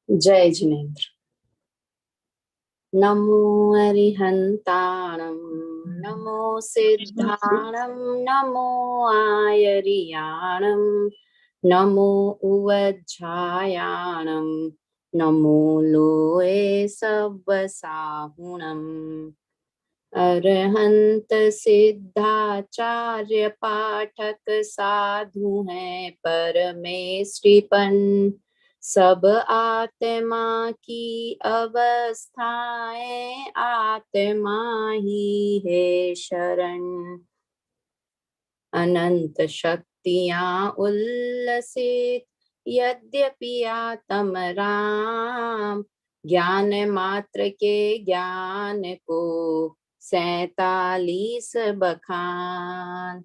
जय जिनेन्द्र। नमो अरिहंताणं, नमो सिद्धाणं, नमो आयरियाणं, नमो उवज्झायाणं, नमो लोए सव्वसाहुणम्। अरहंत सिद्धाचार्य पाठक साधु हैं परमेष्टिपन, सब आत्मा की अवस्थाएं आत्मा ही है शरण। अनंत शक्तियां उल्लसित यद्यपि आत्म राम, ज्ञान मात्र के ज्ञान को 47 बखान।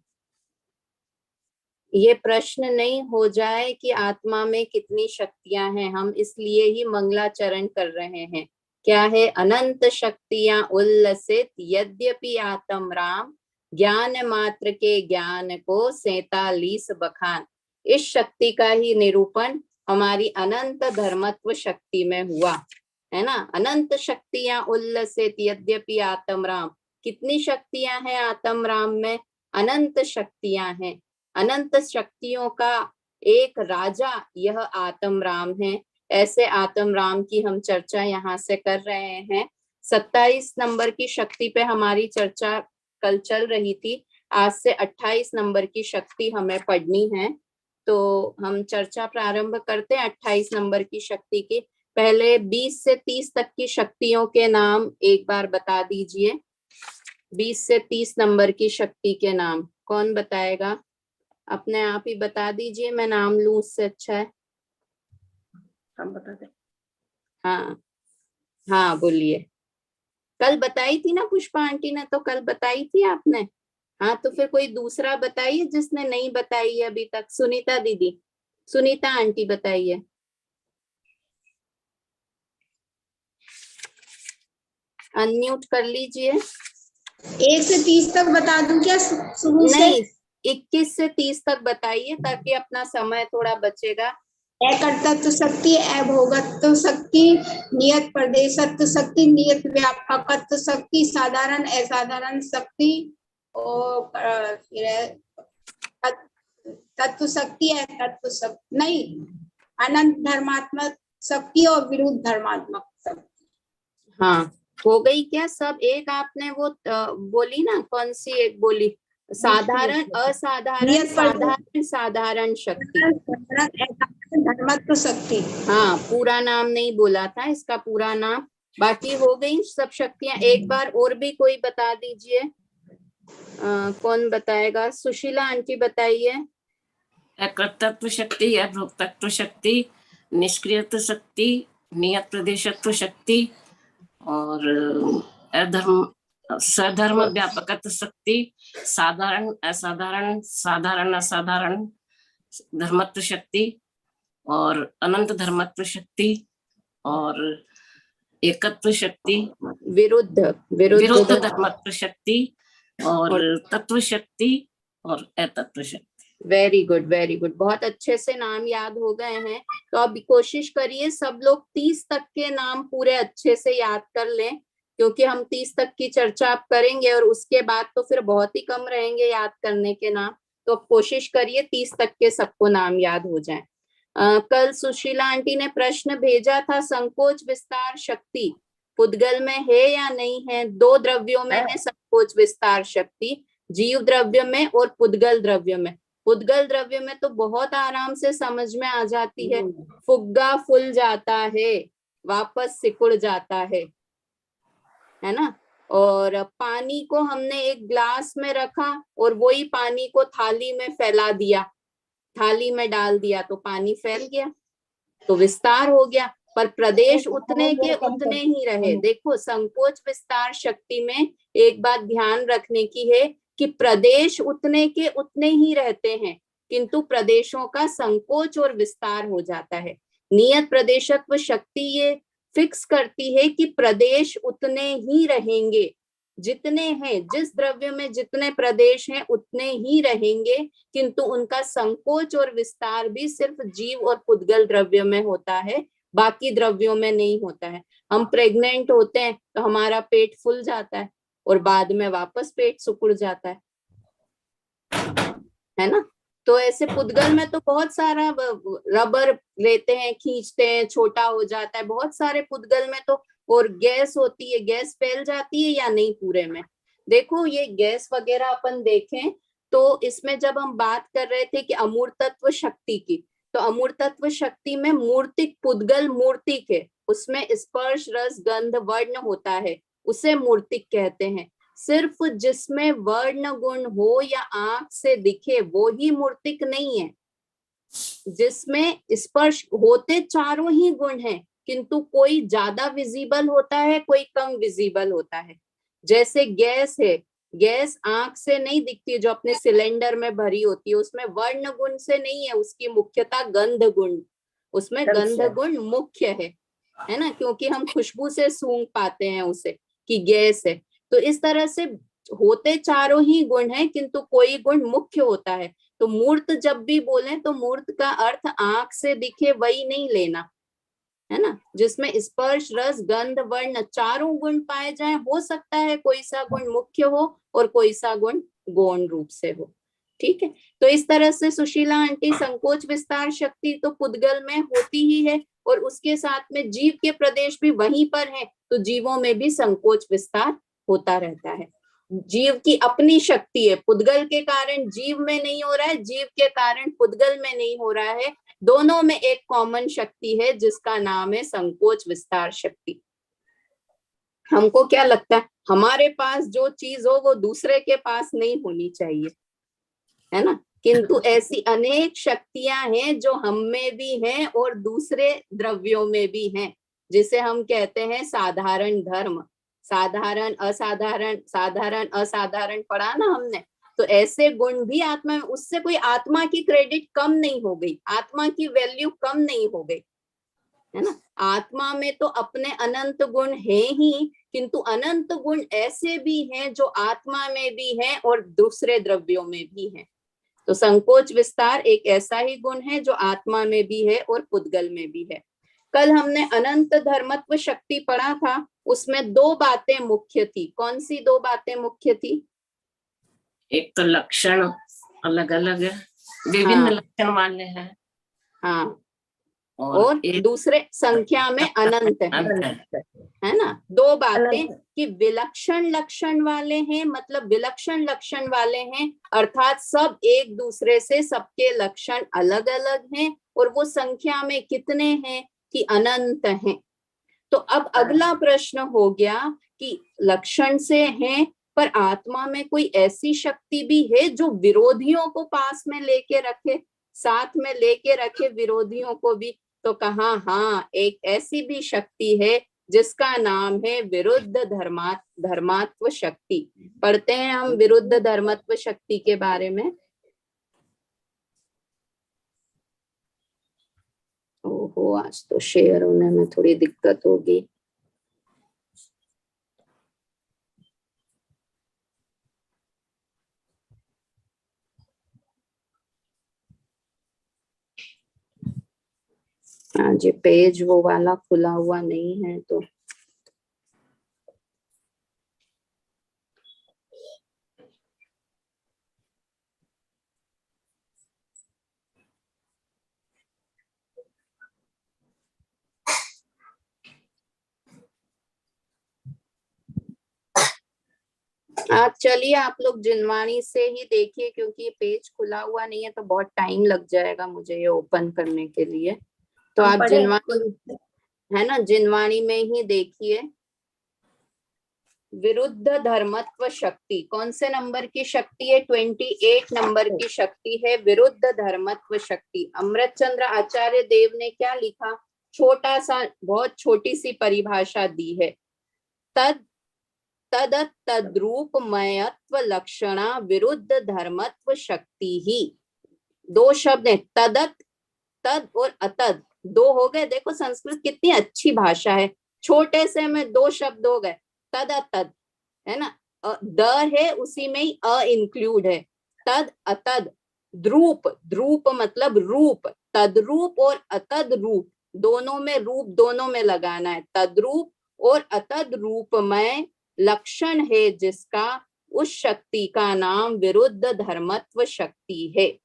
ये प्रश्न नहीं हो जाए कि आत्मा में कितनी शक्तियां हैं, हम इसलिए ही मंगलाचरण कर रहे हैं। क्या है? अनंत शक्तियां उल्लसित यद्यपि आत्म राम, ज्ञान मात्र के ज्ञान को 47 बखान। इस शक्ति का ही निरूपण हमारी अनंत धर्मत्व शक्ति में हुआ है ना। अनंत शक्तियां उल्लसित यद्यपि आत्म राम, कितनी शक्तियां हैं आत्म राम में? अनंत शक्तियां हैं। अनंत शक्तियों का एक राजा यह आत्म राम है। ऐसे आत्म राम की हम चर्चा यहाँ से कर रहे हैं। 27 नंबर की शक्ति पे हमारी चर्चा कल चल रही थी। आज से 28 नंबर की शक्ति हमें पढ़नी है, तो हम चर्चा प्रारंभ करते हैं 28 नंबर की शक्ति की। पहले 20 से 30 तक की शक्तियों के नाम एक बार बता दीजिए। 20 से 30 नंबर की शक्ति के नाम कौन बताएगा? अपने आप ही बता दीजिए, मैं नाम लूं उससे अच्छा है। हम बता दें। हाँ हाँ बोलिए। कल बताई थी ना पुष्पा आंटी ने, तो कल बताई थी आपने। हाँ तो फिर कोई दूसरा बताइए जिसने नहीं बताई है अभी तक। सुनीता दीदी, सुनीता आंटी बताइए। अनम्यूट कर लीजिए। 1 से 30 तक बता दूं क्या शुरू से? नहीं, 21 से 30 तक बताइए ताकि अपना समय थोड़ा बचेगा। अकर्तृत्व शक्ति, अभोगत्व शक्ति, नियत प्रदेशत्व शक्ति, नियत व्यापकत्व शक्ति, साधारण असाधारण शक्ति और तत्व शक्ति, तत्व शक्ति नहीं, अनंत धर्मात्मक शक्ति और विरुद्ध धर्मात्मक शक्ति। हाँ हो गई क्या सब? एक आपने वो बोली ना, कौन सी एक बोली? साधारण, असाधारण, साधारण, साधारण शक्ति, धर्मत्व शक्ति। हाँ पूरा नाम नहीं बोला था, इसका पूरा नाम। बाकी हो गई सब शक्तियां। एक बार और भी कोई बता दीजिए। कौन बताएगा? सुशीला आंटी बताइए। अकर्तृत्व शक्ति, अभोक्तत्व शक्ति, निष्क्रियत्व शक्ति, नियत प्रदेशत्व शक्ति और अधर्म सधर्म व्यापकत्व शक्ति, साधारण असाधारण, साधारण असाधारण धर्मत्व शक्ति और अनंत धर्मत्व शक्ति और एकत्व शक्ति, विरुद्ध विरुद्ध धर्मत्व शक्ति और तत्व शक्ति और अतत्व शक्ति। Very good, very good. बहुत अच्छे से नाम याद हो गए हैं। तो अब कोशिश करिए सब लोग 30 तक के नाम पूरे अच्छे से याद कर लें, क्योंकि हम 30 तक की चर्चा आप करेंगे और उसके बाद तो फिर बहुत ही कम रहेंगे याद करने के नाम। तो कोशिश करिए 30 तक के सबको नाम याद हो जाए। कल सुशीला आंटी ने प्रश्न भेजा था, संकोच विस्तार शक्ति पुद्गल में है या नहीं है? 2 द्रव्यों में है संकोच विस्तार शक्ति, जीव द्रव्य में और पुद्गल द्रव्य में। पुद्गल द्रव्य में तो बहुत आराम से समझ में आ जाती है। फुग्गा फूल जाता है, वापस सिकुड़ जाता है ना। और पानी को हमने एक ग्लास में रखा और वही पानी को थाली में फैला दिया, थाली में डाल दिया तो पानी फैल गया, तो विस्तार हो गया। पर प्रदेश उतने के उतने ही रहे। देखो संकोच विस्तार शक्ति में एक बात ध्यान रखने की है कि प्रदेश उतने के उतने ही रहते हैं, किंतु प्रदेशों का संकोच और विस्तार हो जाता है। नियत प्रदेशत्व शक्ति ये फिक्स करती है कि प्रदेश उतने ही रहेंगे, जितने हैं, जिस द्रव्य में जितने प्रदेश हैं उतने ही रहेंगे, किंतु उनका संकोच और विस्तार भी सिर्फ जीव और पुद्गल द्रव्य में होता है, बाकी द्रव्यों में नहीं होता है। हम प्रेग्नेंट होते हैं तो हमारा पेट फूल जाता है और बाद में वापस पेट सिकुड़ जाता है ना। तो ऐसे पुद्गल में तो बहुत सारा रबर लेते हैं, खींचते हैं, छोटा हो जाता है, बहुत सारे पुद्गल में तो। और गैस होती है, गैस फैल जाती है या नहीं पूरे में। देखो ये गैस वगैरह अपन देखें तो इसमें जब हम बात कर रहे थे कि अमूर्तत्व शक्ति की, तो अमूर्तत्व शक्ति में मूर्तिक पुद्गल मूर्तिक है, उसमें स्पर्श रस गंध वर्ण होता है, उसे मूर्तिक कहते हैं। सिर्फ जिसमें वर्ण गुण हो या आंख से दिखे वो ही मूर्तिक नहीं है। जिसमें स्पर्श होते चारों ही गुण हैं, किंतु कोई ज्यादा विजिबल होता है, कोई कम विजिबल होता है। जैसे गैस है, गैस आंख से नहीं दिखती, जो अपने सिलेंडर में भरी होती है, उसमें वर्ण गुण से नहीं है, उसकी मुख्यता गंध गुण, उसमें गंध गुण मुख्य है ना, क्योंकि हम खुशबू से सूंघ पाते हैं उसे कि गैस है। तो इस तरह से होते चारों ही गुण हैं, किंतु कोई गुण मुख्य होता है। तो मूर्त जब भी बोले तो मूर्त का अर्थ आंख से दिखे वही नहीं लेना, है ना, जिसमें स्पर्श रस गंध वर्ण चारों गुण पाए जाएं। हो सकता है कोई सा गुण मुख्य हो और कोई सा गुण गौण रूप से हो। ठीक है, तो इस तरह से सुशीला आंटी संकोच विस्तार शक्ति तो पुद्गल में होती ही है, और उसके साथ में जीव के प्रदेश भी वहीं पर है, तो जीवों में भी संकोच विस्तार होता रहता है। जीव की अपनी शक्ति है, पुद्गल के कारण जीव में नहीं हो रहा है, जीव के कारण पुद्गल में नहीं हो रहा है। दोनों में एक कॉमन शक्ति है जिसका नाम है संकोच विस्तार शक्ति। हमको क्या लगता है, हमारे पास जो चीज हो वो दूसरे के पास नहीं होनी चाहिए, है ना, किंतु ऐसी अनेक शक्तियां हैं जो हम में भी हैं और दूसरे द्रव्यों में भी हैं, जिसे हम कहते हैं साधारण धर्म। साधारण असाधारण, साधारण असाधारण पढ़ा ना हमने। तो ऐसे गुण भी आत्मा में, उससे कोई आत्मा की क्रेडिट कम नहीं हो गई, आत्मा की वैल्यू कम नहीं हो गई, है ना। आत्मा में तो अपने अनंत गुण हैं ही, किंतु अनंत गुण ऐसे भी हैं जो आत्मा में भी हैं और दूसरे द्रव्यों में भी हैं। तो संकोच विस्तार एक ऐसा ही गुण है जो आत्मा में भी है और पुद्गल में भी है। कल हमने अनंत धर्मत्व शक्ति पढ़ा था, उसमें दो बातें मुख्य थी। कौन सी दो बातें मुख्य थी? एक तो लक्षण अलग अलग है, विभिन्न लक्षण वाले हैं, हाँ, और दूसरे संख्या में अनंत है ना। दो बातें कि विलक्षण लक्षण वाले हैं, मतलब विलक्षण लक्षण वाले हैं, अर्थात सब एक दूसरे से, सबके लक्षण अलग अलग हैं, और वो संख्या में कितने हैं कि अनंत हैं। तो अब अगला प्रश्न हो गया कि लक्षण से हैं, पर आत्मा में कोई ऐसी शक्ति भी है जो विरोधियों को पास में लेके रखे, साथ में लेके रखे विरोधियों को भी। तो कहा हाँ, एक ऐसी भी शक्ति है जिसका नाम है विरुद्ध धर्मात्व शक्ति। पढ़ते हैं हम विरुद्ध धर्मत्व शक्ति के बारे में। ओहो, आज तो शेयर होने में थोड़ी दिक्कत होगी। आज पेज वो वाला खुला हुआ नहीं है तो आज चलिए आप लोग जिनवाणी से ही देखिए, क्योंकि ये पेज खुला हुआ नहीं है तो बहुत टाइम लग जाएगा मुझे ये ओपन करने के लिए। तो आप जिनवाणी, है ना, जिनवाणी में ही देखिए। विरुद्ध धर्मत्व शक्ति कौन से नंबर की शक्ति है? 28 नंबर की शक्ति है विरुद्ध धर्मत्व शक्ति। अमृतचंद्र आचार्य देव ने क्या लिखा, छोटा सा, बहुत छोटी सी परिभाषा दी है। तद्रूपमयत्व लक्षणा विरुद्ध धर्मत्व शक्ति ही। दो शब्द है, तदत, तद और अतद, दो हो गए। देखो संस्कृत कितनी अच्छी भाषा है, छोटे से में दो शब्द हो गए, तद अतद, है ना। द है उसी में ही अ इंक्लूड है, तद अतद। द्रूप, द्रूप मतलब रूप, तद्रूप और अतद रूप, दोनों में रूप दोनों में लगाना है। तद्रूप और अतद रूपमय लक्षण है जिसका, उस शक्ति का नाम विरुद्ध धर्मत्व शक्ति है।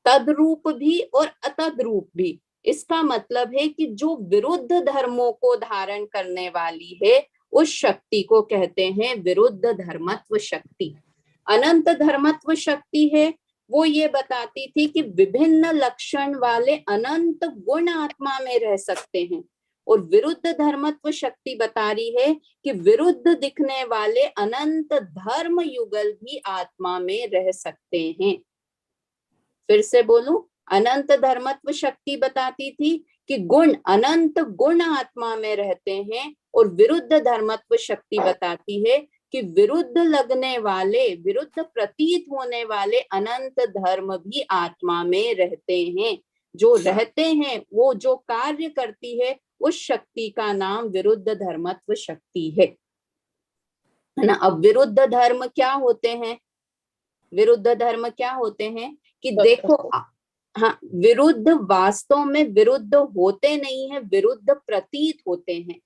तद्रूप भी और अतद रूप भी, इसका मतलब है कि जो विरुद्ध धर्मों को धारण करने वाली है उस शक्ति को कहते हैं विरुद्ध धर्मत्व शक्ति। अनंत धर्मत्व शक्ति है, वो ये बताती थी कि विभिन्न लक्षण वाले अनंत गुण आत्मा में रह सकते हैं। और विरुद्ध धर्मत्व शक्ति बता रही है कि विरुद्ध दिखने वाले अनंत धर्म युगल भी आत्मा में रह सकते हैं। फिर से बोलूं, अनंत धर्मत्व शक्ति बताती थी कि गुण, अनंत गुण आत्मा में रहते हैं, और विरुद्ध धर्मत्व शक्ति बताती है कि विरुद्ध लगने वाले, विरुद्ध प्रतीत होने वाले अनंत धर्म भी आत्मा में रहते हैं। जो रहते हैं, वो जो कार्य करती है, उस शक्ति का नाम विरुद्ध धर्मत्व शक्ति है ना। अब विरुद्ध धर्म क्या होते हैं? विरुद्ध धर्म क्या होते हैं कि देखो, हाँ, विरुद्ध वास्तव में विरुद्ध होते नहीं है, विरुद्ध प्रतीत होते हैं।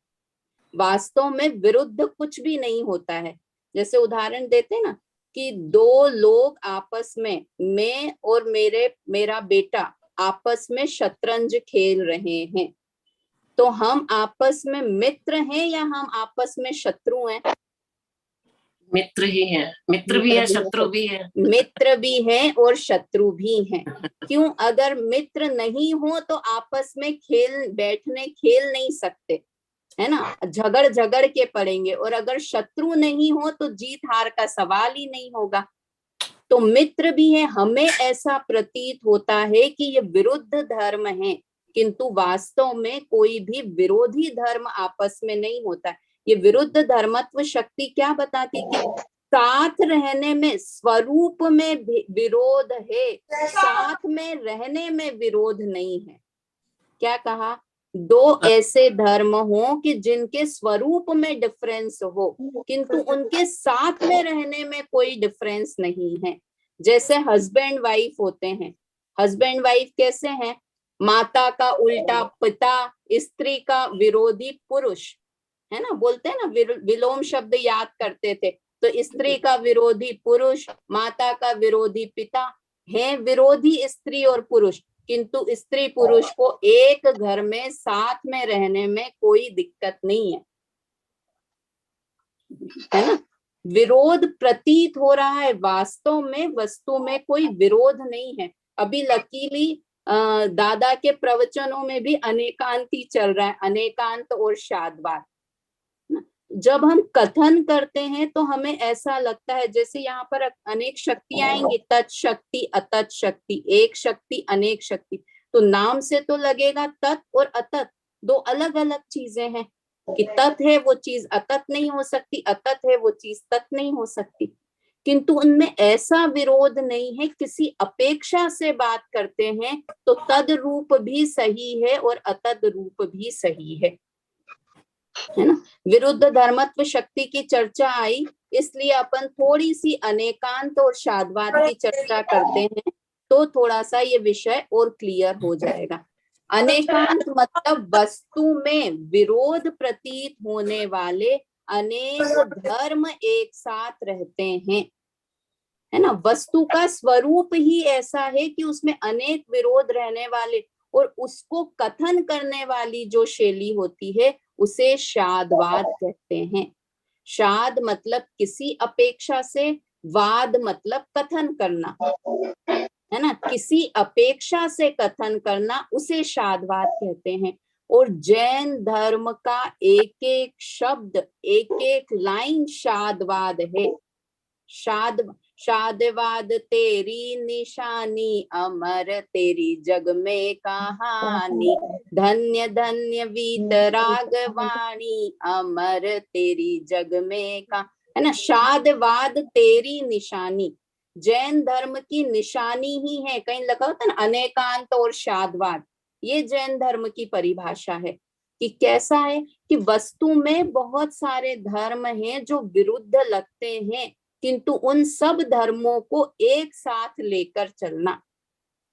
वास्तव में विरुद्ध कुछ भी नहीं होता है। जैसे उदाहरण देते ना कि दो लोग आपस में, मैं और मेरा बेटा आपस में शतरंज खेल रहे हैं, तो हम आपस में मित्र हैं या हम आपस में शत्रु हैं? मित्र ही है, मित्र भी है, शत्रु भी है। मित्र भी है और शत्रु भी हैं। क्यों? अगर मित्र नहीं हो तो आपस में खेल नहीं सकते, है ना, झगड़ के पड़ेंगे। और अगर शत्रु नहीं हो तो जीत हार का सवाल ही नहीं होगा। तो मित्र भी है, हमें ऐसा प्रतीत होता है कि ये विरुद्ध धर्म है, किंतु वास्तव में कोई भी विरोधी धर्म आपस में नहीं होता। ये विरुद्ध धर्मत्व शक्ति क्या बताती थी? साथ रहने में, स्वरूप में विरोध है, साथ में रहने में विरोध नहीं है। क्या कहा? दो ऐसे धर्म हो कि जिनके स्वरूप में डिफरेंस हो, किंतु उनके साथ में रहने में कोई डिफरेंस नहीं है। जैसे हस्बैंड वाइफ होते हैं। हस्बैंड वाइफ कैसे हैं? माता का उल्टा पिता, स्त्री का विरोधी पुरुष, है ना। बोलते हैं ना, विलोम शब्द याद करते थे, तो स्त्री का विरोधी पुरुष, माता का विरोधी पिता, है विरोधी स्त्री और पुरुष, किंतु स्त्री पुरुष को एक घर में साथ में रहने में कोई दिक्कत नहीं है ना। विरोध प्रतीत हो रहा है, वास्तव में वस्तु में कोई विरोध नहीं है। अभी लकीली दादा के प्रवचनों में भी अनेकांती चल रहा है, अनेकांत और शादवाद। जब हम कथन करते हैं तो हमें ऐसा लगता है जैसे यहाँ पर अनेक शक्ति आएंगी, तत् शक्ति अतत् शक्ति, एक शक्ति अनेक शक्ति। तो नाम से तो लगेगा तत् और अतत् दो अलग अलग चीजें हैं, कि तत् है वो चीज अतत् नहीं हो सकती, अतत् है वो चीज तत् नहीं हो सकती। किंतु उनमें ऐसा विरोध नहीं है। किसी अपेक्षा से बात करते हैं तो तद रूप भी सही है और अतद रूप भी सही है ना। विरुद्ध धर्मत्व शक्ति की चर्चा आई, इसलिए अपन थोड़ी सी अनेकांत और शादवाद की चर्चा करते हैं, तो थोड़ा सा ये विषय और क्लियर हो जाएगा। अनेकांत मतलब वस्तु में विरोध प्रतीत होने वाले अनेक धर्म एक साथ रहते हैं, है ना। वस्तु का स्वरूप ही ऐसा है कि उसमें अनेक विरोध रहने वाले, और उसको कथन करने वाली जो शैली होती है उसे शादवाद कहते हैं। शाद मतलब किसी अपेक्षा से, वाद मतलब कथन करना, है ना। किसी अपेक्षा से कथन करना उसे शादवाद कहते हैं। और जैन धर्म का एक एक शब्द, एक एक लाइन शादवाद है। शादवाद तेरी निशानी, अमर तेरी जग में कहानी, धन्य धन्य वीतरागवाणी, अमर तेरी जग में का, है ना। शादवाद तेरी निशानी जैन धर्म की निशानी ही है। कहीं लगा होता ना अनेकांत और शादवाद, ये जैन धर्म की परिभाषा है कि कैसा है कि वस्तु में बहुत सारे धर्म हैं जो विरुद्ध लगते हैं, किंतु उन सब धर्मों को एक साथ लेकर चलना,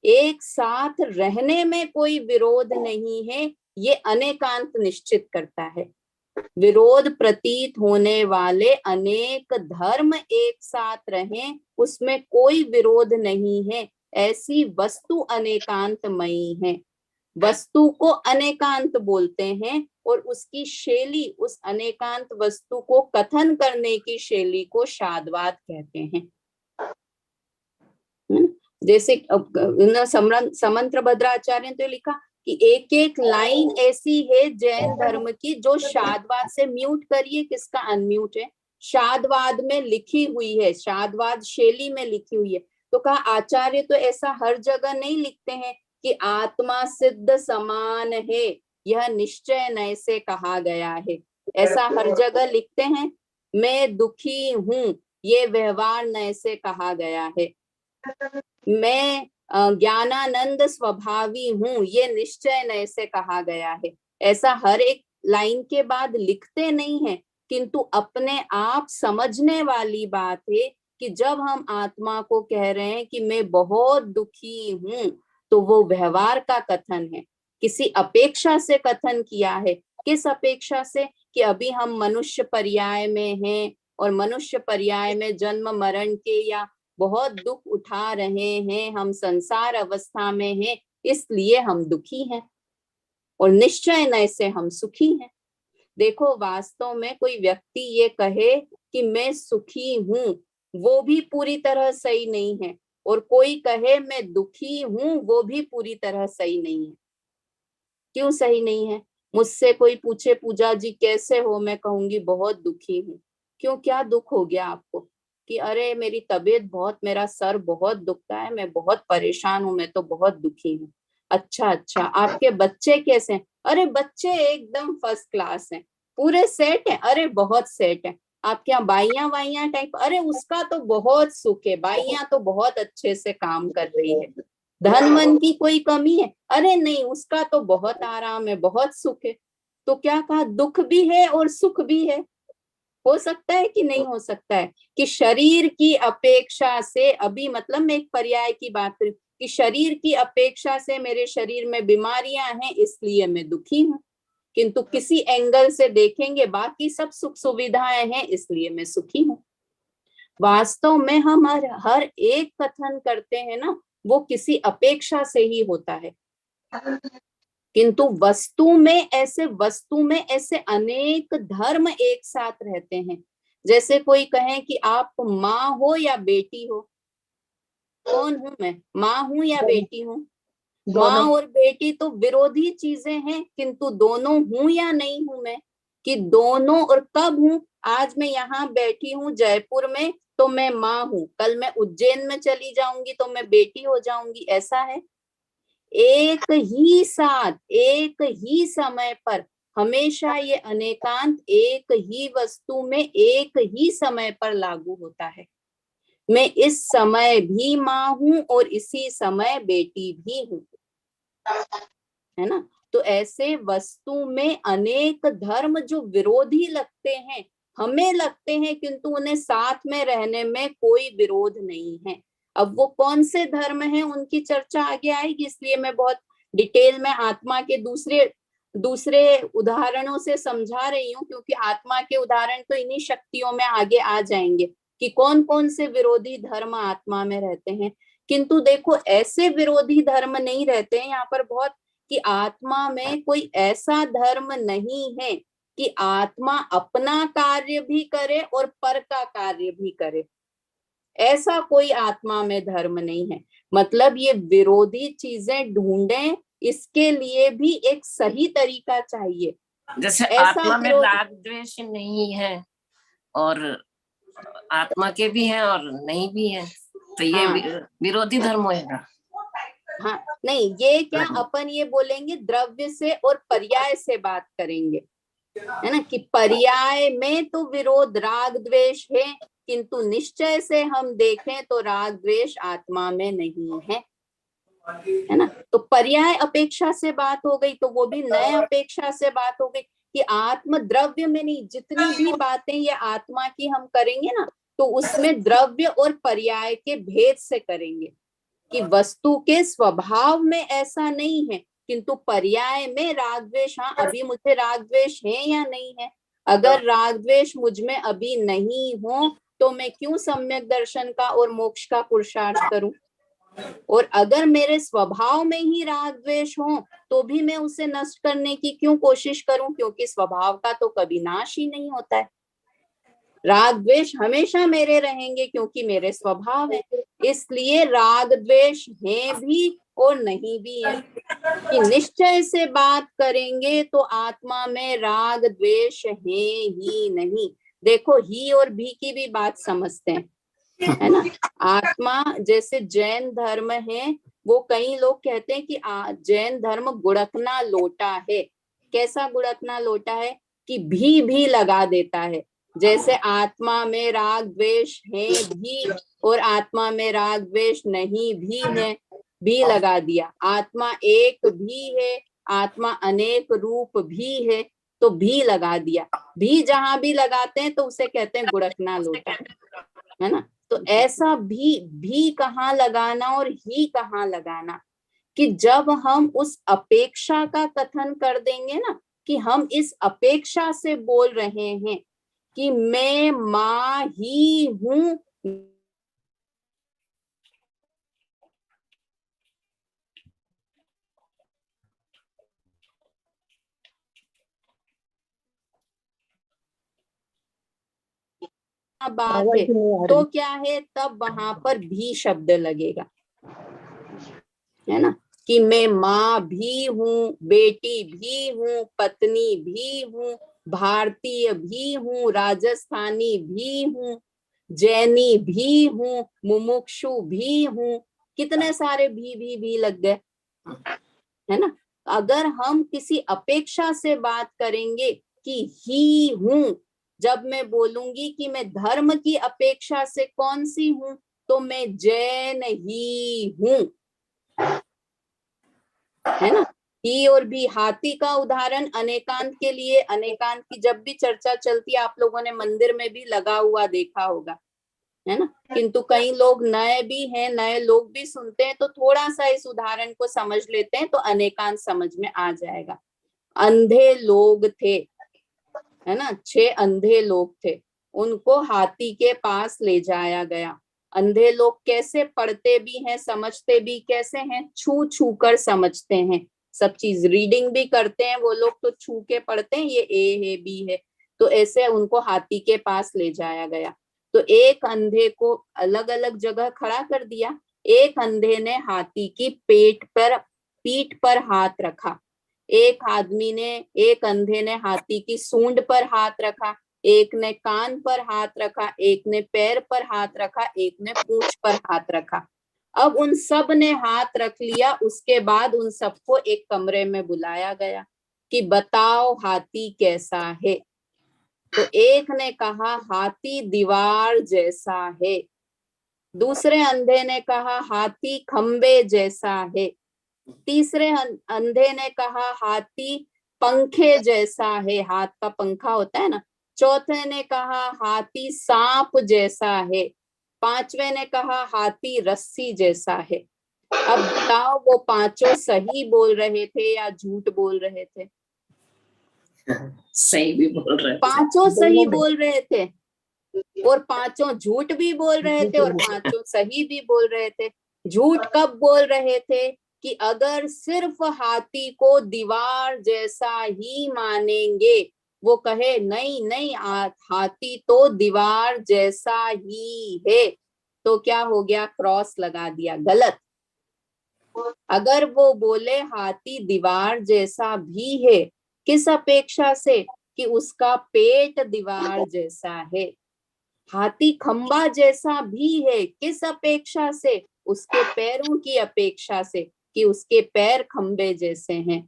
एक साथ रहने में कोई विरोध नहीं है, ये अनेकांत निश्चित करता है। विरोध प्रतीत होने वाले अनेक धर्म एक साथ रहें, उसमें कोई विरोध नहीं है, ऐसी वस्तु अनेकांतमयी है। वस्तु को अनेकांत बोलते हैं और उसकी शैली, उस अनेकांत वस्तु को कथन करने की शैली को शादवाद कहते हैं। जैसे समंत्र भद्राचार्य ने तो लिखा कि एक एक लाइन ऐसी है जैन धर्म की जो शादवाद से, म्यूट करिए किसका अनम्यूट है, शादवाद में लिखी हुई है, शादवाद शैली में लिखी हुई है। तो कहा आचार्य तो ऐसा हर जगह नहीं लिखते हैं कि आत्मा सिद्ध समान है, यह निश्चय नय से कहा गया है। ऐसा हर जगह लिखते हैं। मैं दुखी हूं, ये व्यवहार नय से कहा गया है। मैं ज्ञानानंद स्वभावी हूँ, ये निश्चय नय से कहा गया है। ऐसा हर एक लाइन के बाद लिखते नहीं है, किंतु अपने आप समझने वाली बात है कि जब हम आत्मा को कह रहे हैं कि मैं बहुत दुखी हूँ, तो वो व्यवहार का कथन है, किसी अपेक्षा से कथन किया है। किस अपेक्षा से? कि अभी हम मनुष्य पर्याय में हैं और मनुष्य पर्याय में जन्म मरण के या बहुत दुख उठा रहे हैं, हम संसार अवस्था में हैं, इसलिए हम दुखी हैं, और निश्चय नय से हम सुखी हैं। देखो, वास्तव में कोई व्यक्ति ये कहे कि मैं सुखी हूं, वो भी पूरी तरह सही नहीं है, और कोई कहे मैं दुखी हूं, वो भी पूरी तरह सही नहीं है। क्यों सही नहीं है? मुझसे कोई पूछे पूजा जी कैसे हो, मैं कहूंगी बहुत दुखी हूँ। क्यों, क्या दुख हो गया आपको? कि अरे मेरी तबीयत बहुत, मेरा सर बहुत दुखता है, मैं बहुत परेशान हूँ, मैं तो बहुत दुखी हूँ। अच्छा अच्छा, आपके बच्चे कैसे हैं? अरे बच्चे एकदम फर्स्ट क्लास हैं, पूरे सेट है। अरे बहुत सेट है। आपके यहाँ बाइयां वाइयां टाइप? अरे उसका तो बहुत सुख है, बाइयां तो बहुत अच्छे से काम कर रही है। धन मन की कोई कमी है? अरे नहीं, उसका तो बहुत आराम है, बहुत सुख है। तो क्या कहा, दुख भी है और सुख भी है। हो सकता है कि नहीं हो सकता है कि शरीर की अपेक्षा से, अभी मतलब मैं एक पर्याय की बात करूं कि शरीर की अपेक्षा से मेरे शरीर में बीमारियां हैं, इसलिए मैं दुखी हूं, किंतु किसी एंगल से देखेंगे बाकी सब सुख सुविधाएं हैं, इसलिए मैं सुखी हूं। वास्तव में हम हर एक कथन करते हैं ना, वो किसी अपेक्षा से ही होता है, किंतु वस्तु में ऐसे अनेक धर्म एक साथ रहते हैं। जैसे कोई कहे कि आप माँ हो या बेटी हो। कौन हूं मैं, माँ हूं या बेटी हूं? माँ और बेटी तो विरोधी चीजें हैं, किंतु दोनों हूं या नहीं हूं मैं? कि दोनों, और कब हूं? आज मैं यहाँ बैठी हूँ जयपुर में तो मैं माँ हूँ, कल मैं उज्जैन में चली जाऊंगी तो मैं बेटी हो जाऊंगी, ऐसा है? एक ही साथ, एक ही समय पर हमेशा ये अनेकांत एक ही वस्तु में एक ही समय पर लागू होता है। मैं इस समय भी माँ हूं और इसी समय बेटी भी हूं, है ना? तो ऐसे वस्तु में अनेक धर्म जो विरोधी लगते हैं, हमें लगते हैं, किंतु उन्हें साथ में रहने में कोई विरोध नहीं है। अब वो कौन से धर्म हैं उनकी चर्चा आगे आएगी, इसलिए मैं बहुत डिटेल में आत्मा के दूसरे उदाहरणों से समझा रही हूँ, क्योंकि आत्मा के उदाहरण तो इन्हीं शक्तियों में आगे आ जाएंगे कि कौन कौन से विरोधी धर्म आत्मा में रहते हैं। किंतु देखो, ऐसे विरोधी धर्म नहीं रहते हैं यहाँ पर बहुत, कि आत्मा में कोई ऐसा धर्म नहीं है कि आत्मा अपना कार्य भी करे और पर का कार्य भी करे। ऐसा कोई आत्मा में धर्म नहीं है। मतलब ये विरोधी चीजें ढूंढें, इसके लिए भी एक सही तरीका चाहिए। जैसे ऐसा आत्मा में राग द्वेष नहीं है, और आत्मा के भी है और नहीं भी है, तो ये विरोधी धर्म होगा। हाँ नहीं, ये क्या अपन ये बोलेंगे द्रव्य से और पर्याय से बात करेंगे, है ना, कि पर्याय में तो विरोध राग द्वेष है, किंतु निश्चय से हम देखें तो राग द्वेष आत्मा में नहीं है, है ना? तो पर्याय अपेक्षा से बात हो गई, तो वो भी नए अपेक्षा से बात हो गई कि आत्म द्रव्य में नहीं, जितनी भी बातें ये आत्मा की हम करेंगे ना, तो उसमें द्रव्य और पर्याय के भेद से करेंगे, कि वस्तु के स्वभाव में ऐसा नहीं है, किंतु पर्याय में राग द्वेष, हाँ अभी मुझे राग द्वेष है या नहीं है। अगर राग द्वेष मुझ में अभी नहीं हो तो मैं क्यों सम्यक दर्शन का और मोक्ष का पुरुषार्थ करूं। और अगर मेरे स्वभाव में ही राग द्वेष हो तो भी मैं उसे नष्ट करने की क्यों कोशिश करूं, क्योंकि स्वभाव का तो कभी नाश ही नहीं होता है। राग द्वेष हमेशा मेरे रहेंगे क्योंकि मेरे स्वभाव है। इसलिए राग द्वेष है भी और नहीं भी है। कि निश्चय से बात करेंगे तो आत्मा में राग द्वेष है ही नहीं। देखो ही और भी की भी बात समझते हैं, है ना। आत्मा जैसे जैन धर्म है, वो कई लोग कहते हैं कि जैन धर्म गुड़कना लोटा है। कैसा गुड़कना लोटा है कि भी लगा देता है। जैसे आत्मा में राग द्वेष है भी और आत्मा में राग द्वेष नहीं भी है, भी लगा दिया। आत्मा एक भी है, आत्मा अनेक रूप भी है, तो भी लगा दिया। भी जहां भी लगाते हैं तो उसे कहते हैं गुड़कना लोटा, है ना। तो ऐसा भी कहाँ लगाना और ही कहाँ लगाना, कि जब हम उस अपेक्षा का कथन कर देंगे ना, कि हम इस अपेक्षा से बोल रहे हैं कि मैं माँ ही हूं, बात है, तो क्या है, तब वहां पर भी शब्द लगेगा, है ना। कि मैं माँ भी हूँ, बेटी भी हूँ, पत्नी भी हूँ, भारतीय भी हूँ, राजस्थानी भी हूँ, जैनी भी हूँ, मुमुक्षु भी हूँ। कितने सारे भी लग गए, है ना। अगर हम किसी अपेक्षा से बात करेंगे कि ही हूं, जब मैं बोलूंगी कि मैं धर्म की अपेक्षा से कौन सी हूं, तो मैं जैन ही हूं, है ना। ही और भी, हाथी का उदाहरण अनेकांत के लिए, अनेकांत की जब भी चर्चा चलती है आप लोगों ने मंदिर में भी लगा हुआ देखा होगा, है ना। किंतु कई लोग नए भी हैं, नए लोग भी सुनते हैं, तो थोड़ा सा इस उदाहरण को समझ लेते हैं तो अनेकांत समझ में आ जाएगा। अंधे लोग थे, है ना, 6 अंधे लोग थे, उनको हाथी के पास ले जाया गया। अंधे लोग कैसे पढ़ते भी हैं, समझते भी कैसे हैं, छू छू कर समझते हैं सब चीज, रीडिंग भी करते हैं वो लोग, तो छू के पढ़ते हैं, ये ए है बी है। तो ऐसे उनको हाथी के पास ले जाया गया। तो एक अंधे को अलग अलग जगह खड़ा कर दिया। एक अंधे ने हाथी की पीठ पर हाथ रखा, एक अंधे ने हाथी की सूंड पर हाथ रखा, एक ने कान पर हाथ रखा, एक ने पैर पर हाथ रखा, एक ने पूंछ पर हाथ रखा। अब उन सब ने हाथ रख लिया। उसके बाद उन सबको एक कमरे में बुलाया गया कि बताओ हाथी कैसा है। तो एक ने कहा हाथी दीवार जैसा है, दूसरे अंधे ने कहा हाथी खंबे जैसा है, तीसरे अंधे ने कहा हाथी पंखे जैसा है, हाथ का पंखा होता है ना, चौथे ने कहा हाथी सांप जैसा है, पांचवे ने कहा हाथी रस्सी जैसा है। अब बताओ वो पांचों सही बोल रहे थे या झूठ बोल रहे थे? सही भी बोल रहे थे, पांचों सही बोल रहे थे और पांचों झूठ भी बोल रहे थे और पांचों सही भी बोल रहे थे। झूठ कब बोल रहे थे कि अगर सिर्फ हाथी को दीवार जैसा ही मानेंगे, वो कहे नहीं नहीं हाथी तो दीवार जैसा ही है, तो क्या हो गया, क्रॉस लगा दिया, गलत। अगर वो बोले हाथी दीवार जैसा भी है, किस अपेक्षा से, कि उसका पेट दीवार जैसा है। हाथी खंबा जैसा भी है, किस अपेक्षा से, उसके पैरों की अपेक्षा से, कि उसके पैर खंबे जैसे हैं।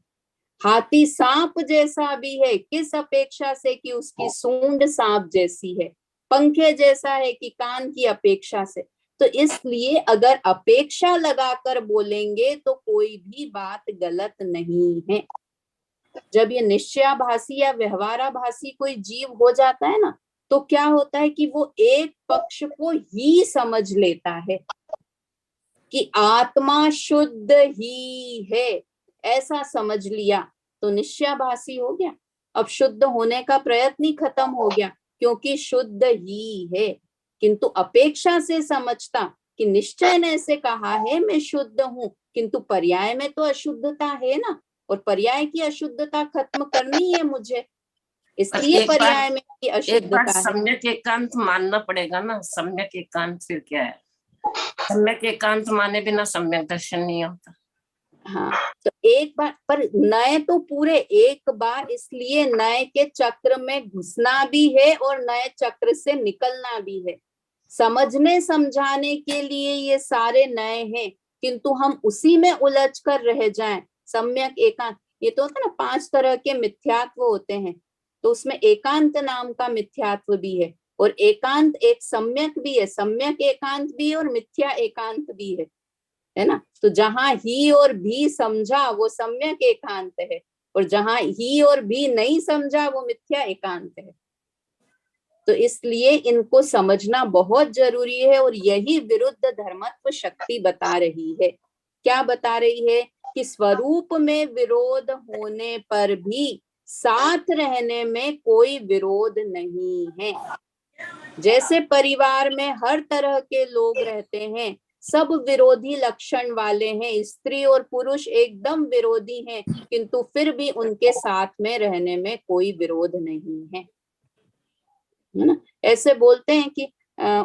हाथी सांप जैसा भी है, किस अपेक्षा से, कि उसकी सूंड सांप जैसी है। पंखे जैसा है, कि कान की अपेक्षा से। तो इसलिए अगर अपेक्षा लगाकर बोलेंगे तो कोई भी बात गलत नहीं है। जब ये निश्चयाभासी या व्यवहाराभासी कोई जीव हो जाता है ना, तो क्या होता है कि वो एक पक्ष को ही समझ लेता है कि आत्मा शुद्ध ही है, ऐसा समझ लिया तो निश्चयाभासी हो गया। अब शुद्ध होने का प्रयत्न ही खत्म हो गया, क्योंकि शुद्ध ही है। किंतु अपेक्षा से समझता कि निश्चय ने ऐसे कहा है मैं शुद्ध हूँ, किंतु पर्याय में तो अशुद्धता है ना, और पर्याय की अशुद्धता खत्म करनी है मुझे, इसलिए पर्याय में की अशुद्धता है। सम्यक एकांत मानना पड़ेगा ना। सम्यक एकांत फिर क्या है? सम्यक एकांत माने बिना सम्यक दर्शन नहीं होता। हाँ, तो एक बार पर नए तो पूरे एक बार, इसलिए नए के चक्र में घुसना भी है और नए चक्र से निकलना भी है। समझने समझाने के लिए ये सारे नए हैं, किंतु हम उसी में उलझ कर रह जाएं। सम्यक एकांत, ये तो होता है ना 5 तरह के मिथ्यात्व होते हैं, तो उसमें एकांत नाम का मिथ्यात्व भी है, और एकांत एक सम्यक भी है, सम्यक एकांत भी है और मिथ्या एकांत भी है ना। तो जहां ही और भी समझा वो सम्यक एकांत है, और जहां ही और भी नहीं समझा वो मिथ्या एकांत है। तो इसलिए इनको समझना बहुत जरूरी है, और यही विरुद्ध धर्मत्व शक्ति बता रही है। क्या बता रही है? कि स्वरूप में विरोध होने पर भी साथ रहने में कोई विरोध नहीं है। जैसे परिवार में हर तरह के लोग रहते हैं, सब विरोधी लक्षण वाले हैं, स्त्री और पुरुष एकदम विरोधी हैं, किंतु फिर भी उनके साथ में रहने में कोई विरोध नहीं है ना। ऐसे बोलते हैं कि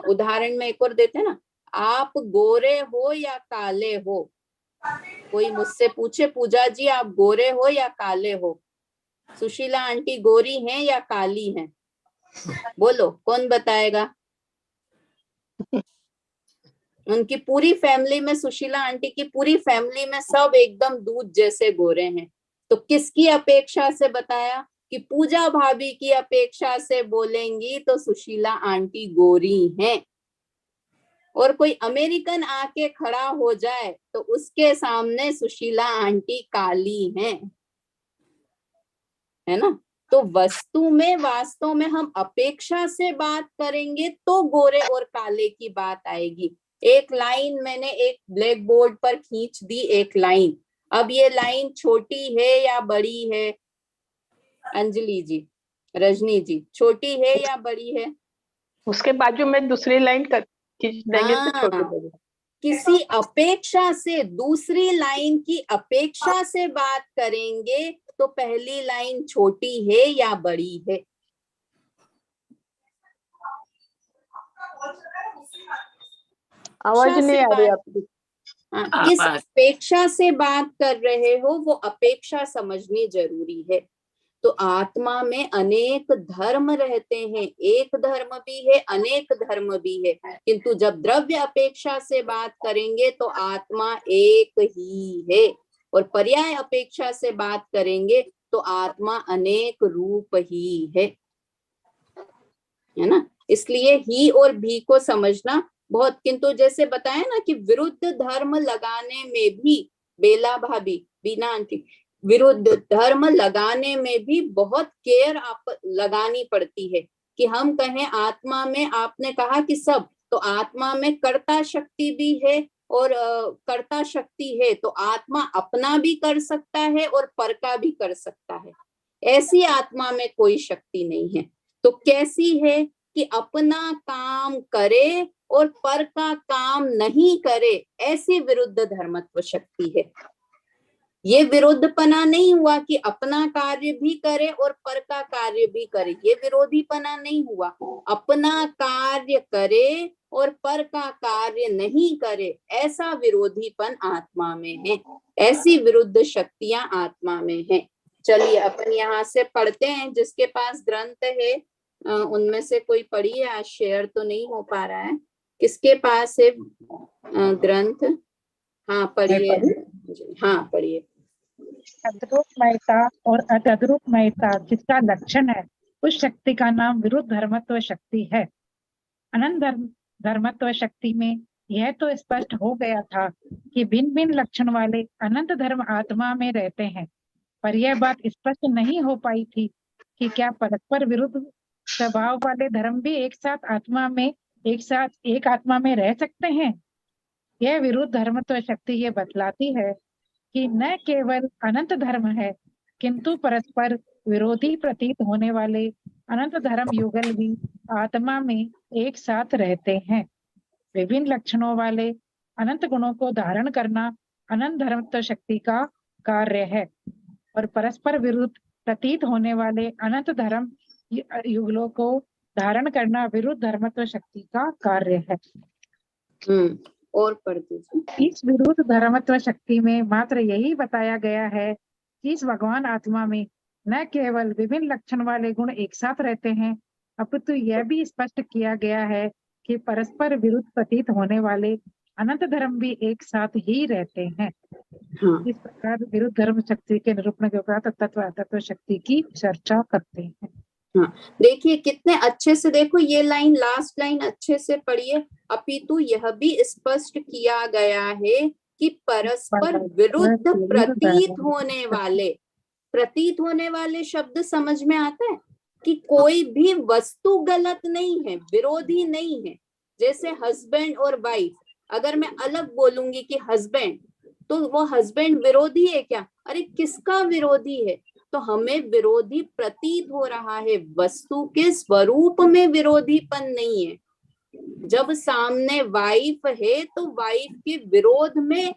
उदाहरण में एक और देते हैं ना, आप गोरे हो या काले हो। कोई मुझसे पूछे पूजा जी आप गोरे हो या काले हो, सुशीला आंटी गोरी हैं या काली हैं? बोलो कौन बताएगा? उनकी पूरी फैमिली में, सुशीला आंटी की पूरी फैमिली में सब एकदम दूध जैसे गोरे हैं। तो किसकी अपेक्षा से बताया? कि पूजा भाभी की अपेक्षा से बोलेंगी तो सुशीला आंटी गोरी हैं, और कोई अमेरिकन आके खड़ा हो जाए तो उसके सामने सुशीला आंटी काली हैं, है ना। तो वस्तु में वास्तव में हम अपेक्षा से बात करेंगे तो गोरे और काले की बात आएगी। एक लाइन मैंने एक ब्लैक बोर्ड पर खींच दी, एक लाइन। अब ये लाइन छोटी है या बड़ी है? अंजलि जी, रजनी जी, छोटी है या बड़ी है? उसके बाजू में दूसरी लाइन खींच देंगे तो छोटी बड़ी। किसी अपेक्षा से, दूसरी लाइन की अपेक्षा से बात करेंगे तो पहली लाइन छोटी है या बड़ी है? आवाज नहीं आ रही आपकी। किस अपेक्षा से बात कर रहे हो वो अपेक्षा समझनी जरूरी है। तो आत्मा में अनेक धर्म रहते हैं, एक धर्म भी है, अनेक धर्म भी है, किंतु जब द्रव्य अपेक्षा से बात करेंगे तो आत्मा एक ही है, और पर्याय अपेक्षा से बात करेंगे तो आत्मा अनेक रूप ही है ना। इसलिए ही और भी को समझना बहुत, किंतु जैसे बताया ना कि विरुद्ध धर्म लगाने में भी, बेला भाभी, बीना आंटी, विरुद्ध धर्म लगाने में भी बहुत केयर आप लगानी पड़ती है। कि हम कहें आत्मा में, आपने कहा कि सब, तो आत्मा में कर्ता शक्ति भी है, और कर्ता शक्ति है तो आत्मा अपना भी कर सकता है और पर का भी कर सकता है। ऐसी आत्मा में कोई शक्ति नहीं है। तो कैसी है? कि अपना काम करे और पर का काम नहीं करे, ऐसी विरुद्ध धर्मत्व शक्ति है। ये विरोधपना नहीं हुआ कि अपना कार्य भी करे और पर का कार्य भी करे, ये विरोधीपना नहीं हुआ। अपना कार्य करे और पर का कार्य नहीं करे, ऐसा विरोधीपन आत्मा में है, ऐसी विरुद्ध शक्तियां आत्मा में है। चलिए अपन यहाँ से पढ़ते हैं, जिसके पास ग्रंथ है उनमें से कोई पढ़िए। आज शेयर तो नहीं हो पा रहा है, किसके पास है ग्रंथ? हाँ पढ़िए, हाँ पढ़िए। तद्रूपमयता और अतद्रूपमयता जिसका लक्षण है, उस शक्ति का नाम विरुद्ध धर्मत्व शक्ति है। अनंत धर्मत्व शक्ति में यह तो स्पष्ट हो गया था कि भिन्न भिन्न लक्षण वाले अनंत धर्म आत्मा में रहते हैं, पर यह बात स्पष्ट नहीं हो पाई थी कि क्या परस्पर विरुद्ध स्वभाव वाले धर्म भी एक साथ एक आत्मा में रह सकते हैं। यह विरुद्ध धर्मत्व शक्ति ये बतलाती है कि न केवल अनंत धर्म है किंतु परस्पर विरोधी प्रतीत होने वाले अनंत धर्म युगल भी आत्मा में एक साथ रहते हैं। विभिन्न लक्षणों वाले अनंत गुणों को धारण करना अनंत धर्मत्व शक्ति का कार्य है और परस्पर विरुद्ध प्रतीत होने वाले अनंत धर्म युगलों को धारण करना विरुद्ध धर्मत्व शक्ति का कार्य है। और पढ़ दीजिए। इस विरुद्ध धर्मत्व शक्ति में मात्र यही बताया गया है कि इस भगवान आत्मा में न केवल विभिन्न लक्षण वाले गुण एक साथ रहते हैं, अपितु यह भी स्पष्ट किया गया है कि परस्पर विरुद्ध प्रतीत होने वाले अनंत धर्म भी एक साथ ही रहते हैं। इस प्रकार विरुद्ध धर्म शक्ति के निरूपण के उपरांत तत्व अतत्व शक्ति की चर्चा करते हैं। देखिए कितने अच्छे से, देखो ये लाइन, लास्ट लाइन अच्छे से पढ़िए। अपितु यह भी स्पष्ट किया गया है कि परस्पर विरुद्ध प्रतीत होने वाले शब्द समझ में आता है कि कोई भी वस्तु गलत नहीं है, विरोधी नहीं है। जैसे हस्बैंड और वाइफ, अगर मैं अलग बोलूंगी कि हस्बैंड, तो वो हस्बैंड विरोधी है क्या? अरे किसका विरोधी है? तो हमें विरोधी प्रतीत हो रहा है, वस्तु के स्वरूप में विरोधीपन नहीं है। जब सामने वाइफ है तो वाइफ के विरोध में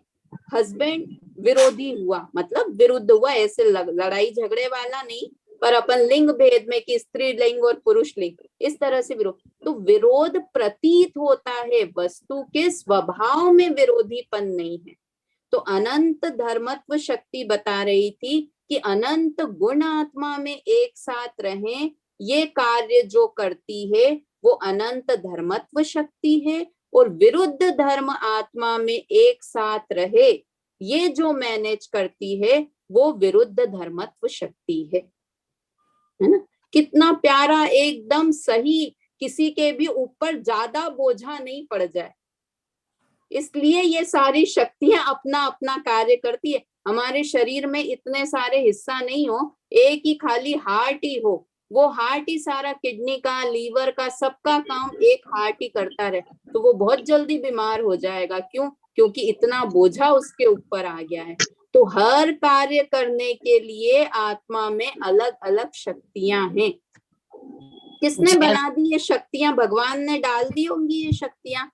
हस्बैंड विरोधी हुआ, मतलब विरुद्ध हुआ। ऐसे लड़ाई झगड़े वाला नहीं, पर अपन लिंग भेद में कि स्त्री लिंग और पुरुष लिंग, इस तरह से विरोध। तो विरोध प्रतीत होता है, वस्तु के स्वभाव में विरोधीपन नहीं है। तो अनंत धर्मत्व शक्ति बता रही थी कि अनंत गुण आत्मा में एक साथ रहें, ये कार्य जो करती है वो अनंत धर्मत्व शक्ति है। और विरुद्ध धर्म आत्मा में एक साथ रहे, ये जो मैनेज करती है वो विरुद्ध धर्मत्व शक्ति है ना? कितना प्यारा, एकदम सही, किसी के भी ऊपर ज्यादा बोझा नहीं पड़ जाए। इसलिए ये सारी शक्तियां अपना अपना कार्य करती है। हमारे शरीर में इतने सारे हिस्सा नहीं हो, एक ही खाली हार्ट ही हो, वो हार्ट ही सारा, किडनी का, लीवर का, सबका काम एक हार्ट ही करता रहे, तो वो बहुत जल्दी बीमार हो जाएगा। क्यों? क्योंकि इतना बोझा उसके ऊपर आ गया है। तो हर कार्य करने के लिए आत्मा में अलग अलग शक्तियां हैं। किसने बना दी ये शक्तियां? भगवान ने डाल दी होंगी ये शक्तियां?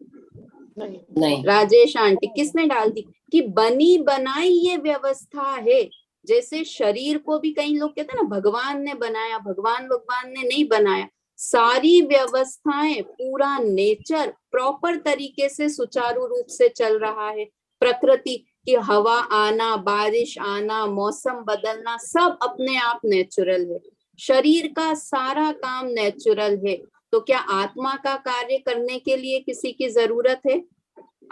नहीं। राजेश आंटी, किसने डाल दी? कि बनी बनाई ये व्यवस्था है। जैसे शरीर को भी कई लोग कहते हैं ना भगवान ने बनाया, भगवान ने नहीं बनाया। सारी व्यवस्थाएं, पूरा नेचर प्रॉपर तरीके से सुचारू रूप से चल रहा है। प्रकृति की हवा आना, बारिश आना, मौसम बदलना, सब अपने आप नेचुरल है। शरीर का सारा काम नेचुरल है। तो क्या आत्मा का कार्य करने के लिए किसी की जरूरत है?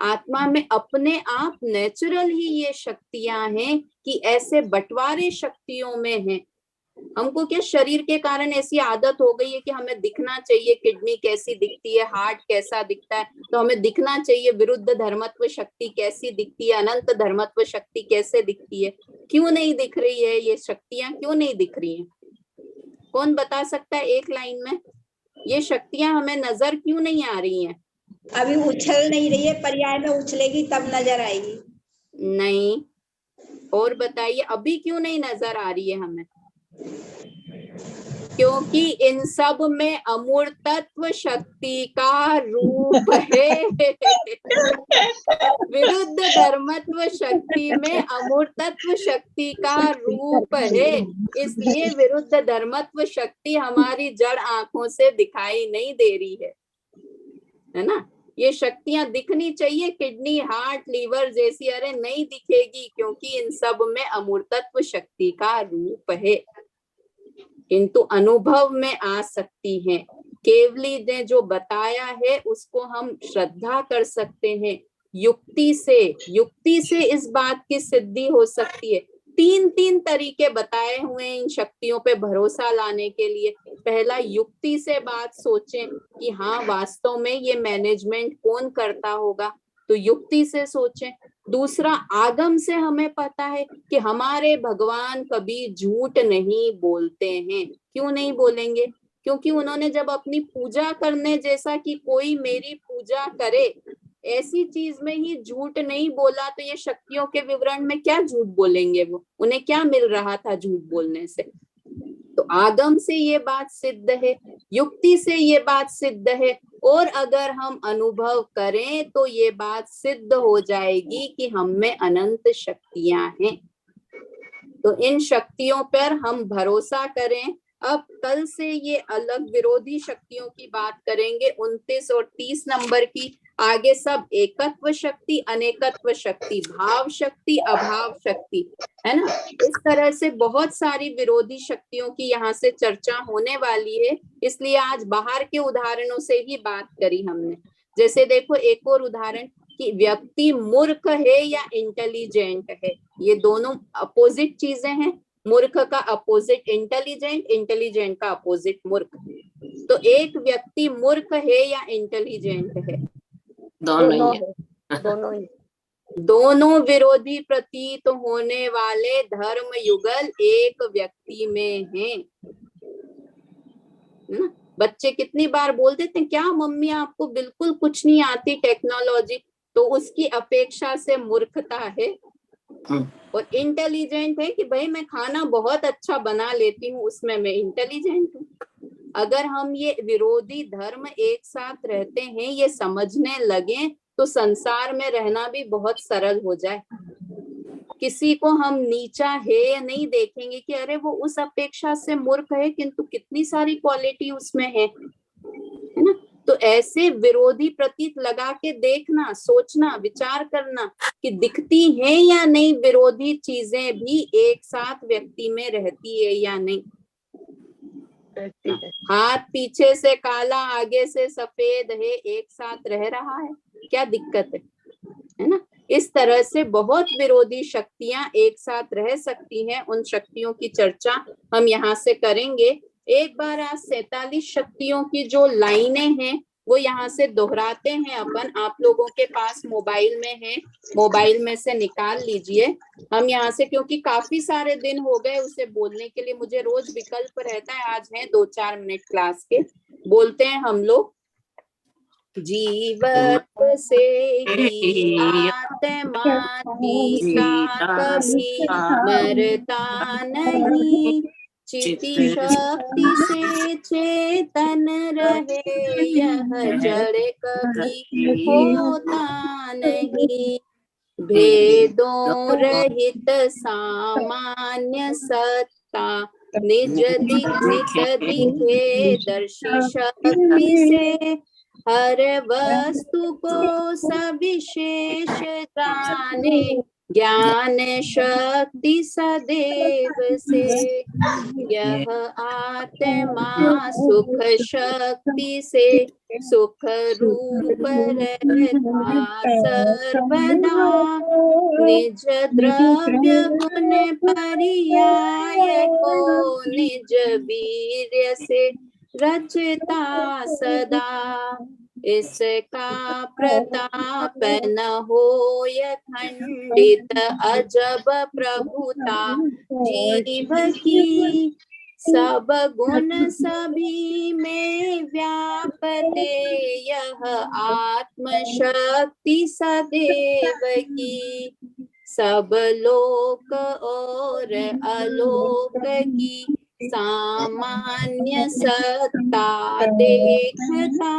आत्मा में अपने आप नेचुरल ही ये शक्तियां हैं कि ऐसे बंटवारे शक्तियों में हैं। हमको क्या शरीर के कारण ऐसी आदत हो गई है कि हमें दिखना चाहिए, किडनी कैसी दिखती है, हार्ट कैसा दिखता है, तो हमें दिखना चाहिए विरुद्ध धर्मत्व शक्ति कैसी दिखती है, अनंत धर्मत्व शक्ति कैसे दिखती है। क्यों नहीं दिख रही है ये शक्तियां? क्यों नहीं दिख रही है? कौन बता सकता है एक लाइन में? ये शक्तियां हमें नजर क्यों नहीं आ रही हैं? अभी उछल नहीं रही है, पर्याय में उछलेगी तब नजर आएगी। नहीं, और बताइए अभी क्यों नहीं नजर आ रही है हमें? क्योंकि इन सब में अमूर्तत्व शक्ति का रूप है। विरुद्ध धर्मत्व शक्ति में अमूर्तत्व शक्ति का रूप है। इसलिए विरुद्ध धर्मत्व शक्ति हमारी जड़ आंखों से दिखाई नहीं दे रही है ना? ये शक्तियां दिखनी चाहिए, किडनी, हार्ट, लीवर जैसी, अरे नहीं दिखेगी, क्योंकि इन सब में अमूर्तत्व शक्ति का रूप है, किंतु अनुभव में आ सकती हैं। केवली ने जो बताया है उसको हम श्रद्धा कर सकते हैं। युक्ति से इस बात की सिद्धि हो सकती है। तीन तरीके बताए हुए इन शक्तियों पे भरोसा लाने के लिए। पहला, युक्ति से बात सोचें कि हाँ वास्तव में ये मैनेजमेंट कौन करता होगा, तो युक्ति से सोचें। दूसरा, आगम से हमें पता है कि हमारे भगवान कभी झूठ नहीं बोलते हैं। क्यों नहीं बोलेंगे? क्योंकि उन्होंने जब अपनी पूजा करने, जैसा कि कोई मेरी पूजा करे ऐसी चीज में ही झूठ नहीं बोला तो ये शक्तियों के विवरण में क्या झूठ बोलेंगे? वो उन्हें क्या मिल रहा था झूठ बोलने से? तो आगम से ये बात सिद्ध है, युक्ति से ये बात सिद्ध है, और अगर हम अनुभव करें तो ये बात सिद्ध हो जाएगी कि हम में अनंत शक्तियां हैं। तो इन शक्तियों पर हम भरोसा करें। अब कल से ये अलग विरोधी शक्तियों की बात करेंगे, 29 और 30 नंबर की। आगे सब एकत्व शक्ति, अनेकत्व शक्ति, भाव शक्ति, अभाव शक्ति, है ना। इस तरह से बहुत सारी विरोधी शक्तियों की यहाँ से चर्चा होने वाली है, इसलिए आज बाहर के उदाहरणों से ही बात करी हमने। जैसे देखो एक और उदाहरण कि व्यक्ति मूर्ख है या इंटेलिजेंट है, ये दोनों अपोजिट चीजें हैं। मूर्ख का अपोजिट इंटेलिजेंट, इंटेलिजेंट का अपोजिट मूर्ख। तो एक व्यक्ति मूर्ख है या इंटेलिजेंट है? दोनों ही दोनों ही। दोनों विरोधी प्रतीत होने वाले धर्म युगल एक व्यक्ति में है ना। बच्चे कितनी बार बोल देते हैं, क्या मम्मी आपको बिल्कुल कुछ नहीं आती टेक्नोलॉजी, तो उसकी अपेक्षा से मूर्खता है। और इंटेलिजेंट है कि भाई मैं खाना बहुत अच्छा बना लेती हूँ, उसमें मैं इंटेलिजेंट हूँ। अगर हम ये विरोधी धर्म एक साथ रहते हैं ये समझने लगे तो संसार में रहना भी बहुत सरल हो जाए। किसी को हम नीचा है या नहीं देखेंगे कि अरे वो उस अपेक्षा से मूर्ख है किंतु कितनी सारी क्वालिटी उसमें है ना। तो ऐसे विरोधी प्रतीत लगा के देखना, सोचना, विचार करना कि दिखती है या नहीं विरोधी चीजें भी एक साथ व्यक्ति में रहती है या नहीं। हाथ पीछे से काला आगे से सफेद है, एक साथ रह रहा है, क्या दिक्कत है ना। इस तरह से बहुत विरोधी शक्तियां एक साथ रह सकती हैं। उन शक्तियों की चर्चा हम यहाँ से करेंगे। एक बार आज 47 शक्तियों की जो लाइनें हैं वो यहाँ से दोहराते हैं अपन। आप लोगों के पास मोबाइल में है, मोबाइल में से निकाल लीजिए। हम यहाँ से, क्योंकि काफी सारे दिन हो गए उसे बोलने के लिए, मुझे रोज विकल्प रहता है, आज है 2-4 मिनट क्लास के, बोलते हैं हम लोग। जीवत से ही आत्मा जीता कभी मरता नहीं, चिति शक्ति से चेतन रहे, यह जड़ कभी होता नहीं। भेदों रहित सामान्य सत्ता, निज दिखे दर्शी शक्ति से, हर वस्तु को सविशेष जाने, ज्ञान शक्ति सदैव से। यह आत्मा सुख शक्ति से सुख रूप रहता सर्वदा, निज द्रव्य गुण पर्याय को निज वीर्य से रचता सदा। इसका प्रताप न होय खंडित, अजब प्रभुता जीव की, सब गुण सभी में व्यापते, यह आत्म शक्ति सदैव की। सब लोक और अलोक की सामान्य सत्ता देखता,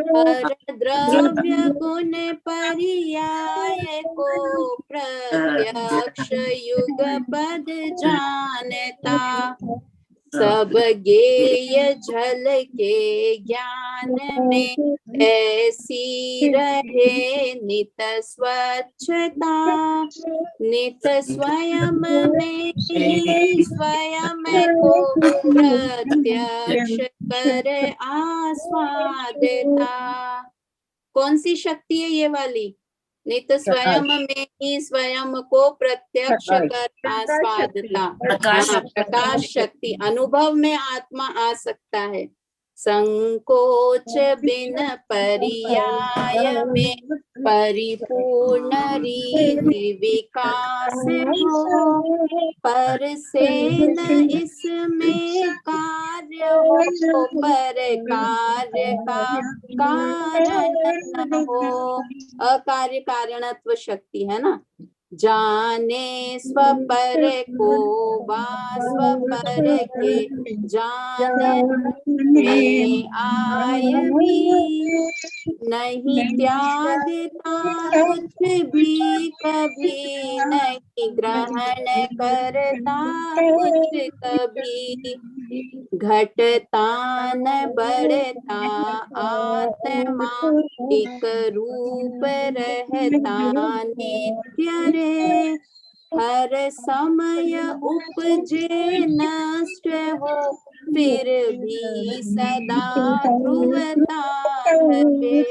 हर द्रव्य गुण पर्याय को प्रत्यक्ष युगपद जानता। सब गेय झलके ज्ञान में, ऐसी रहे नित स्वच्छता, नित स्वयं में ही स्वयं को प्रत्यक्ष कर आस्वादता। कौन सी शक्ति है ये वाली? नित स्वयं में ही स्वयं को प्रत्यक्ष कर आस्वादता। प्रकाश शक्ति, अनुभव में आत्मा आ सकता है। संकोच बिन पर्याय में परिपूर्ण रीति विकास हो, पर से न इसमें कार्य कार्य हो पर कार्य का कारण न हो। अकार्य कारणत्व शक्ति है ना। जाने स्वपर को वा स्वपर के जानने आय भी, नहीं त्यागता कुछ भी कभी, नहीं ग्रहण करता कुछ कभी। घटता न बढ़ता आत्मा, एक रूप रहता नित्य रे। हर समय उपजे नष्ट हो, फिर भी सदा ध्रुवता धरे।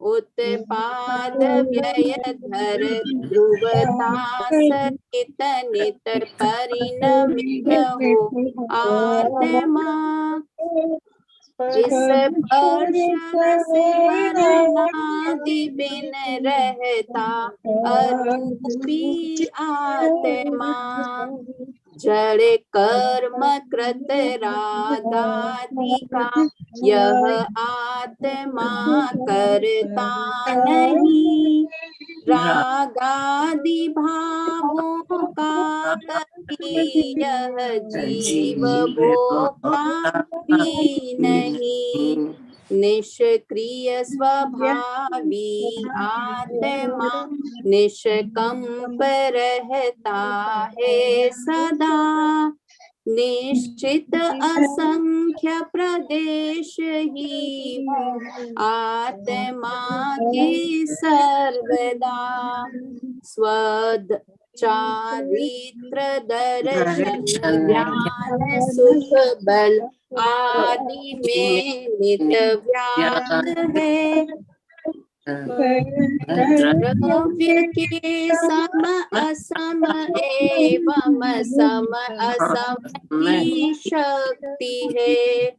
उत्पाद व्यय धर ध्रुवता सहित नित परिणमित हो आत्मा। इस स्पर्श से मरणादि बिन रहता अरूपी आत्मा। जड़ कर्म कृत रागादि का यह आत्मा करता नहीं। रागादि भावों का कभी यह जीव भोगता भी नहीं। निष्क्रिय स्वभावी आत्मा निष्कंप रहता है सदा। निश्चित असंख्य प्रदेश ही आत्मा के सर्वदा। स्वद चारित्र दर्शन ज्ञान सुख बल आदि में नित व्याप्त है। द्रव्य के सम असम एवं सम असम की शक्ति है।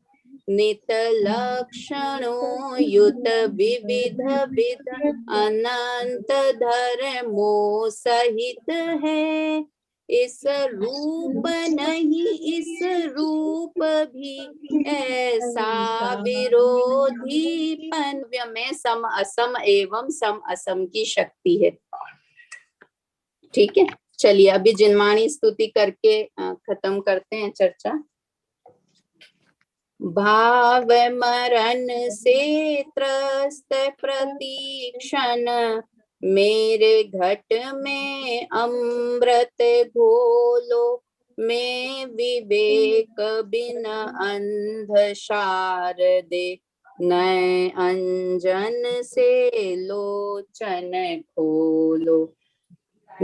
नित लक्षणों युत विविध विध अनंत धर्मों सहित है। इस रूप नहीं इस रूप भी ऐसा विरोधीपन में सम असम एवं सम असम की शक्ति है। ठीक है, चलिए अभी जिनवाणी स्तुति करके खत्म करते हैं चर्चा। भाव मरण से त्रस्त प्रतीक्षण, मेरे घट में अमृत घोलो। मैं विवेक बिन अंध शारदे, नए अंजन से लोचन खोलो।